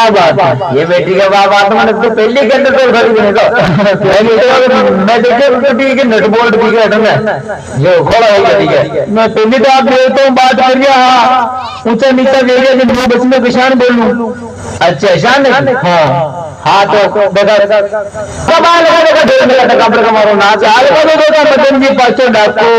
बात ये बेटी का बात मैंने तो पहले के अंदर तो खरीद नहीं तो मैं देखे तो ठीक है नट बोल्ट ठीक है ना जो खोला है ठीक है मैं पहले तो आप देता हूँ बात कर गया ऊंचा नीचा दे गया जब मैं बस में किसान बोलूं अच्छा शान हाँ हाँ तो देखा कब आ लगा देखा डेढ़ मिला टका पर कमारो ना चाल को तो देखा मदन जी पाचो डाको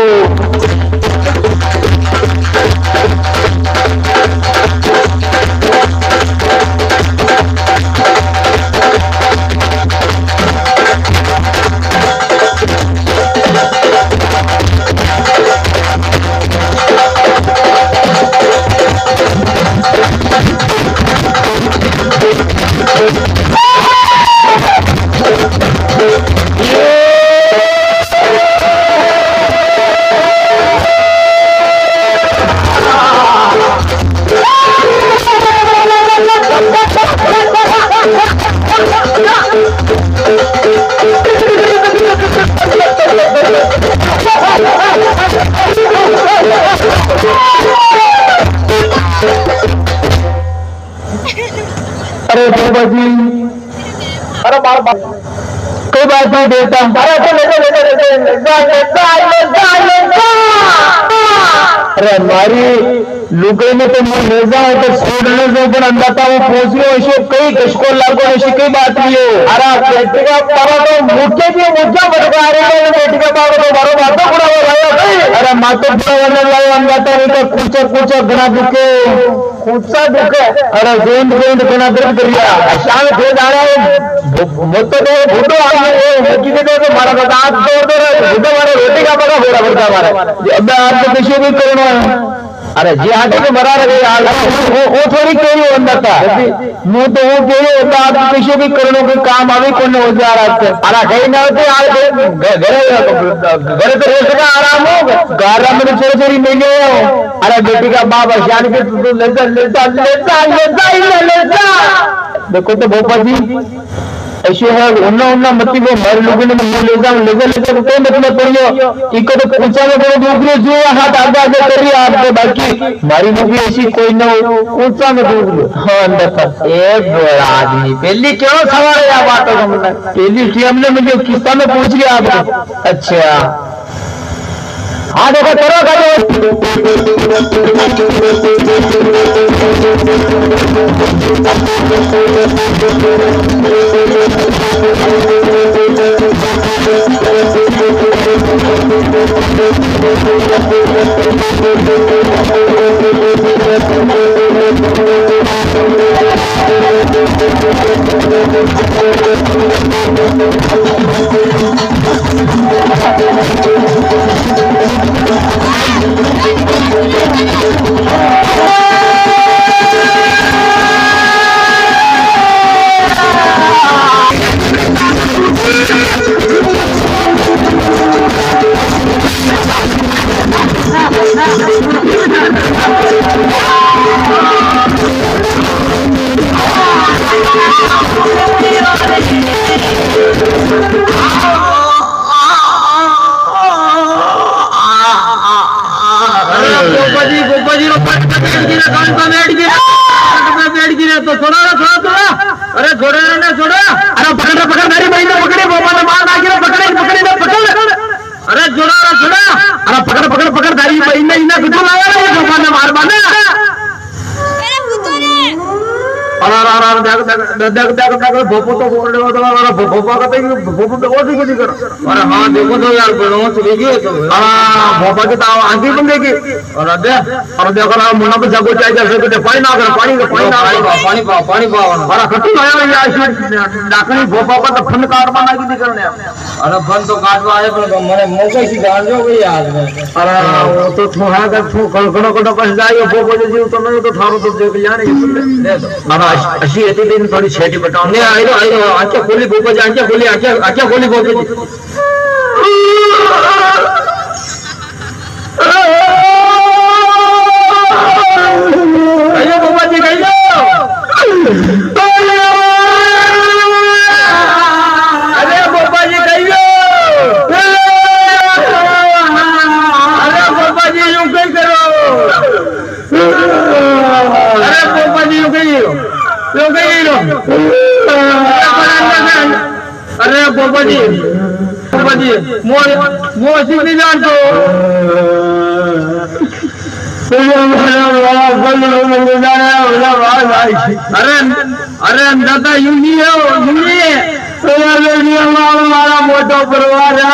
अरे बाबा जी अरे बार बार कोई बात नहीं देता अरे अरे हमारी लुकड़े में तो मैं ले जाऊं तो छोड़ने से पण अंदाता वो पहुंच लो ऐसे कई कशको लागो ऐसी कई बात नहीं हो अरे बेटी का पारा तो मुझे भी मुझे बता रहे हैं बेटी का पारा तो बारो बातों पूरा हो रहा है अरे मातो पूरा होने वाला अंदाता नहीं तो कुछ कुछ गना दुखे कुछ दुखे अरे जोंद गना दर्द करिया शाम थे जाने मत तो फुटो आगे किसी तो मारा का दांत तोड़ दे रहे फुटो मारे रोटी का पका फोड़ा पड़ता हमारे अब आपको किसी भी करना है अरे जी आटे के मरा रहे यार वो थोड़ी केरी होता था मुंह तो वो केरी होता आप किसी भी करने के काम अभी कौन हो जा रहा है अरे कहीं ना होते यार घरे तो रेस का आराम हो गारा में छोटे छोटी मिले हो अरे बेटी का बाप अशान के लेता लेता लेता लेता लेता देखो तो भोपा जी ऐसे है उन्ना उन्ना मती वो मर लोगों ने मुंह ले जाओ लेकर लेकर कोई मतलब पड़ियो इको तो पूछा में कोई दूसरे जो हाथ आगे आगे करिए आपको बाकी हमारी मुझे ऐसी कोई ना हो पूछा में दूसरे हाँ अंदर एक बड़ा आदमी पहली क्यों सवाल है आप बातों का मतलब पहली थी हमने मुझे किस्सा में पूछ लिया आपको अच्छा हाँ देखो करो तो छोड़ा छोड़ा छोड़ा अरे छोड़े ना छोड़ा अरे पकड़ पकड़ मेरी बहन ने पकड़ी बोपा ने मार ना गिरा पकड़े पकड़ी ना पकड़ अरे छोड़ा छोड़ा अरे पकड़ पकड़ पकड़ मेरी बहन ने इना बिल्कुल आया ना बोपा ने मार मारना अरे भूतोरे अरे अरे देख देख देख देख भोपो तो बोल रहे हो तो भोपा का तो भोपो पे और दिखी कर अरे हां देखो तो यार बड़ों चली गई तो हां भोपा की तो आंधी बन गई अरे देखो ना मुन्ना पे जागो चाहिए जैसे तो पानी ना कर पानी ना पानी पाओ अरे खट्टी आया यार डाकनी भोपा का तो फन काटवा ना की निकलने अरे फन तो काटवा आए पर मैंने मौका सी गाड़ जो गई आज में अरे वो तो थोड़ा का कणो कणो कस जाए भोपो जो जीव तो नहीं तो थारो तो देख जाने दे दो अरे अशी येते दिन थोड़ी छेटी बताओ ने आइलो आइलो आंखें खोली भोपा जी आंखें खोली भोपा जी अरे भोपा जी कहियो अरे भोपा जी कहियो अरे भोपा जी यूं कहीं करो अरे भोपा जी यूं कहीं लो अरे पोपा जी मो ऐसी नहीं जानतो अरे दादा यूं नहीं है हमारा मोटो परिवार है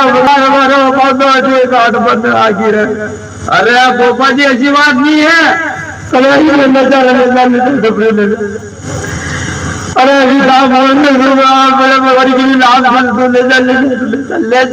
काट बंद आखिर अरे पोपा जी ऐसी बात नहीं है अरे अभी ले